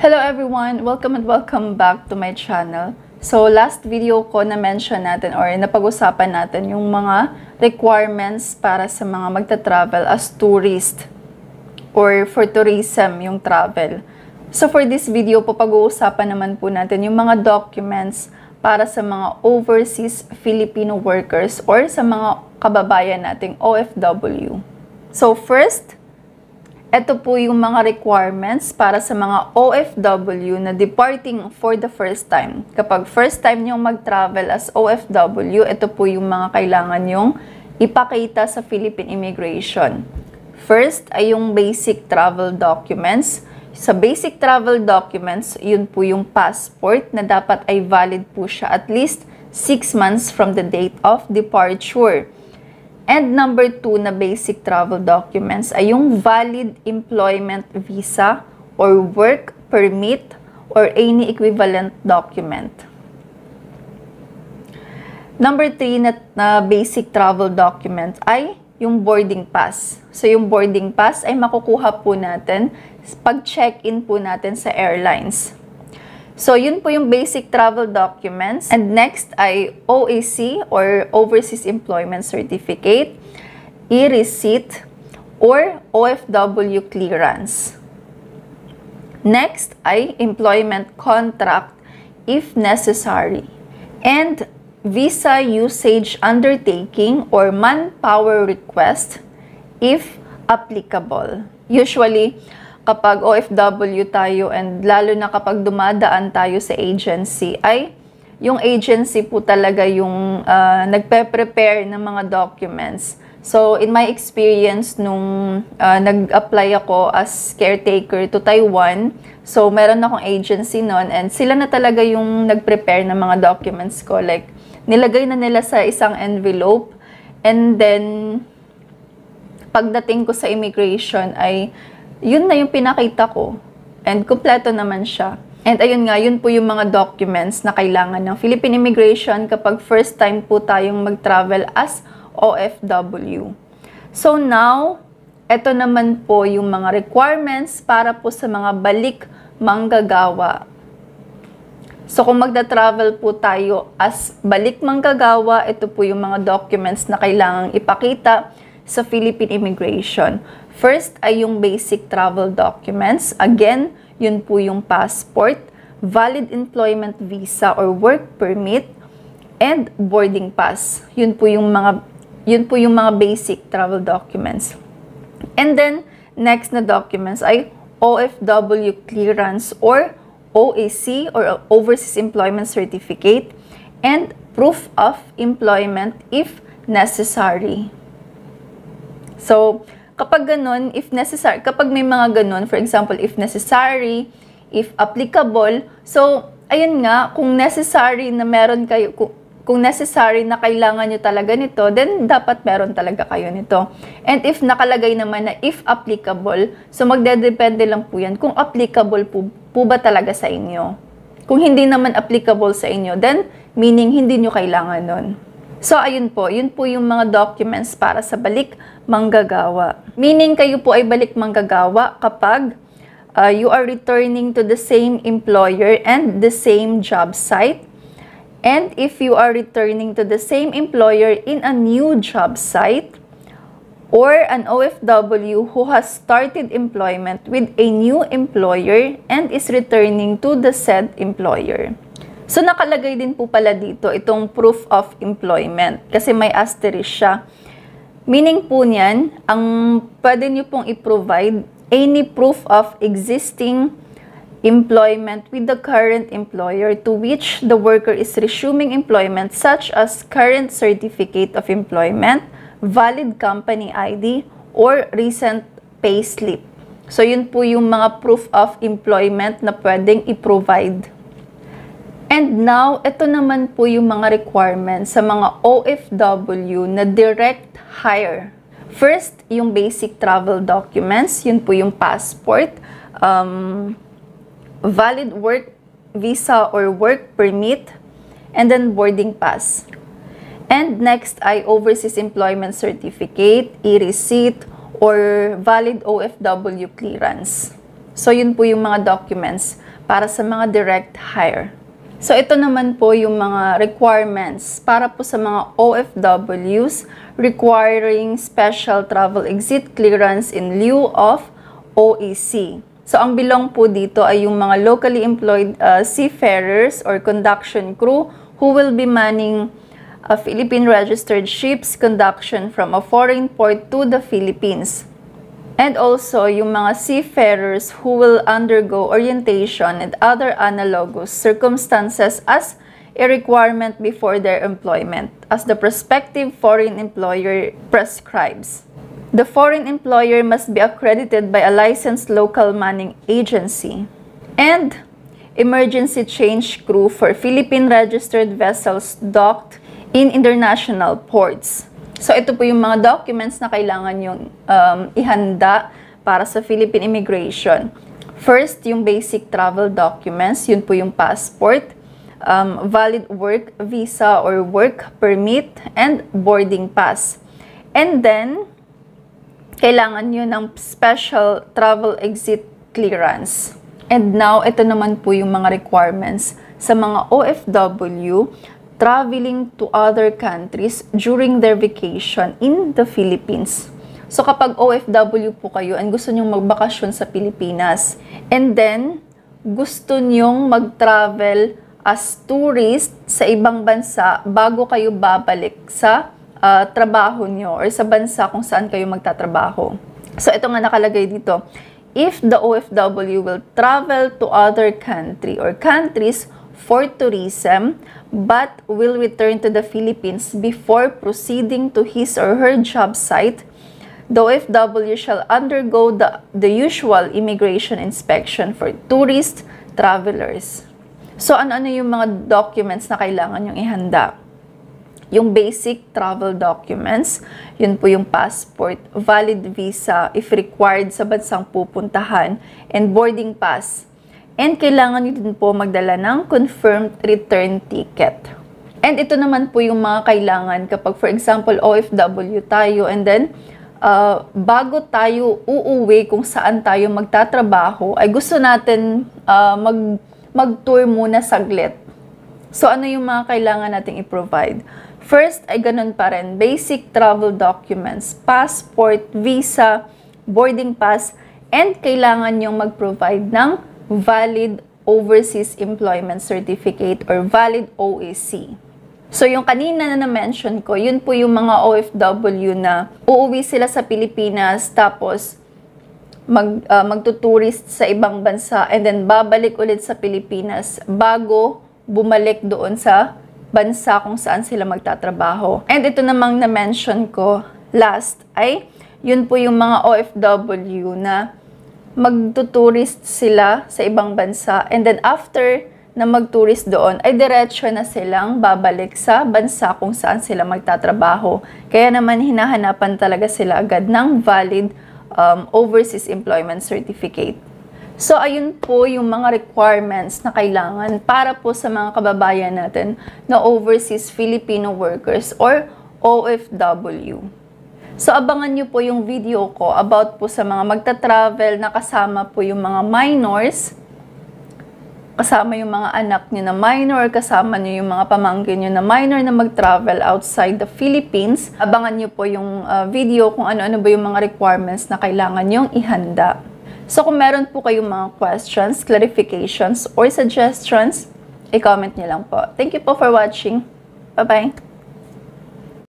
Hello everyone! Welcome and welcome back to my channel. So last video ko na-mention natin or napag-usapan natin yung mga requirements para sa mga magta-travel as tourist or for tourism yung travel. So for this video po, pag-uusapan naman po natin yung mga documents para sa mga overseas Filipino workers or sa mga kababayan nating OFW. So first, ito po yung mga requirements para sa mga OFW na departing for the first time. Kapag first time nyo mag-travel as OFW, ito po yung mga kailangan nyong ipakita sa Philippine Immigration. First ay yung basic travel documents. Sa basic travel documents, yun po yung passport na dapat ay valid po siya at least 6 months from the date of departure. And number 2 na basic travel documents ay yung valid employment visa or work permit or any equivalent document. Number 3 na basic travel document ay yung boarding pass. So yung boarding pass ay makukuha po natin pag check-in po natin sa airlines. So, yun po yung basic travel documents. And next ay OAC or Overseas Employment Certificate, e-receipt, or OFW clearance. Next ay employment contract if necessary. And visa usage undertaking or manpower request if applicable. Usually, kapag OFW tayo and lalo na kapag dumadaan tayo sa agency, ay yung agency po talaga yung nagpe-prepare ng mga documents. So, in my experience, nung nag-apply ako as caretaker to Taiwan, so meron akong agency noon and sila na talaga yung nag-prepare ng mga documents ko. Like, nilagay na nila sa isang envelope and then pagdating ko sa immigration ay yun na yung pinakita ko. And kumpleto naman siya. And ayun nga, yun po yung mga documents na kailangan ng Philippine Immigration kapag first time po tayong mag-travel as OFW. So now, eto naman po yung mga requirements para po sa mga balik manggagawa. So kung magta-travel po tayo as balik manggagawa, ito po yung mga documents na kailangang ipakita sa Philippine Immigration. First ay yung basic travel documents. Again, yun po yung passport, valid employment visa or work permit, and boarding pass. Yun po yung mga basic travel documents. And then, next na documents ay OFW clearance or OAC or Overseas Employment Certificate and proof of employment if necessary. So, kapag ganun, if necessary, kapag may mga ganun, for example, if necessary, if applicable, so, ayun nga, kung necessary na meron kayo, kung necessary na kailangan nyo talaga nito, then dapat meron talaga kayo nito. And if nakalagay naman na if applicable, so magdedepende lang po yan kung applicable po ba talaga sa inyo. Kung hindi naman applicable sa inyo, then meaning hindi nyo kailangan nun. So, ayun po, yun po yung mga documents para sa balik manggagawa. Meaning, kayo po ay balik manggagawa kapag you are returning to the same employer and the same job site. And if you are returning to the same employer in a new job site, or an OFW who has started employment with a new employer and is returning to the said employer. So, nakalagay din po pala dito itong proof of employment kasi may asterisk siya. Meaning po niyan, ang pwede nyo pong i-provide any proof of existing employment with the current employer to which the worker is resuming employment such as current certificate of employment, valid company ID, or recent payslip. So, yun po yung mga proof of employment na pwedeng i-provide. And now, ito naman po yung mga requirements sa mga OFW na direct hire. First, yung basic travel documents, yun po yung passport, valid work visa or work permit, and then boarding pass. And next ay Overseas Employment Certificate, e-receipt, or valid OFW clearance. So, yun po yung mga documents para sa mga direct hire. So, ito naman po yung mga requirements para po sa mga OFWs requiring special travel exit clearance in lieu of OEC. So, ang bilong po dito ay yung mga locally employed seafarers or conduction crew who will be manning Philippine-registered ships conduction from a foreign port to the Philippines. And also, yung mga seafarers who will undergo orientation and other analogous circumstances as a requirement before their employment, as the prospective foreign employer prescribes. The foreign employer must be accredited by a licensed local manning agency. And emergency change crew for Philippine-registered vessels docked in international ports. So, ito po yung mga documents na kailangan yung ihanda para sa Philippine immigration. First, yung basic travel documents. Yun po yung passport, valid work visa or work permit, and boarding pass. And then, kailangan nyo ng special travel exit clearance. And now, ito naman po yung mga requirements sa mga OFW traveling to other countries during their vacation in the Philippines. So, kapag OFW po kayo and gusto nyong magbakasyon sa Pilipinas, and then, gusto nyong mag-travel as tourist sa ibang bansa bago kayo babalik sa trabaho nyo or sa bansa kung saan kayo magtatrabaho. So, ito nga nakalagay dito. If the OFW will travel to other country or countries for tourism, but will return to the Philippines before proceeding to his or her job site, the OFW shall undergo the usual immigration inspection for tourist travelers. So, ano-ano yung mga documents na kailangan yung ihanda? Yung basic travel documents, yun po yung passport, valid visa if required sa bansang pupuntahan, and boarding pass. And kailangan nyo din po magdala ng confirmed return ticket. And ito naman po yung mga kailangan kapag, for example, OFW tayo and then bago tayo uuwi kung saan tayo magtatrabaho, ay gusto natin mag-tour muna saglit. So, ano yung mga kailangan nating i-provide? First, ay ganun pa rin. Basic travel documents, passport, visa, boarding pass, and kailangan yung mag-provide ng valid Overseas Employment Certificate or valid OEC. So, yung kanina na na-mention ko, yun po yung mga OFW na uuwi sila sa Pilipinas tapos magtuturist sa ibang bansa and then babalik ulit sa Pilipinas bago bumalik doon sa bansa kung saan sila magtatrabaho. And ito namang na-mention ko last ay yun po yung mga OFW na magtuturist sila sa ibang bansa and then after na magturist doon ay diretso na silang babalik sa bansa kung saan sila magtatrabaho. Kaya naman hinahanapan talaga sila agad ng valid Overseas Employment Certificate. So ayun po yung mga requirements na kailangan para po sa mga kababayan natin na overseas Filipino workers or OFW. So, abangan nyo po yung video ko about po sa mga magta-travel na kasama po yung mga minors, kasama yung mga anak nyo na minor, kasama nyo yung mga pamangkin nyo na minor na mag-travel outside the Philippines. Abangan nyo po yung video kung ano-ano ba yung mga requirements na kailangan nyong ihanda. So, kung meron po kayong mga questions, clarifications, or suggestions, i-comment nyo lang po. Thank you po for watching. Bye-bye!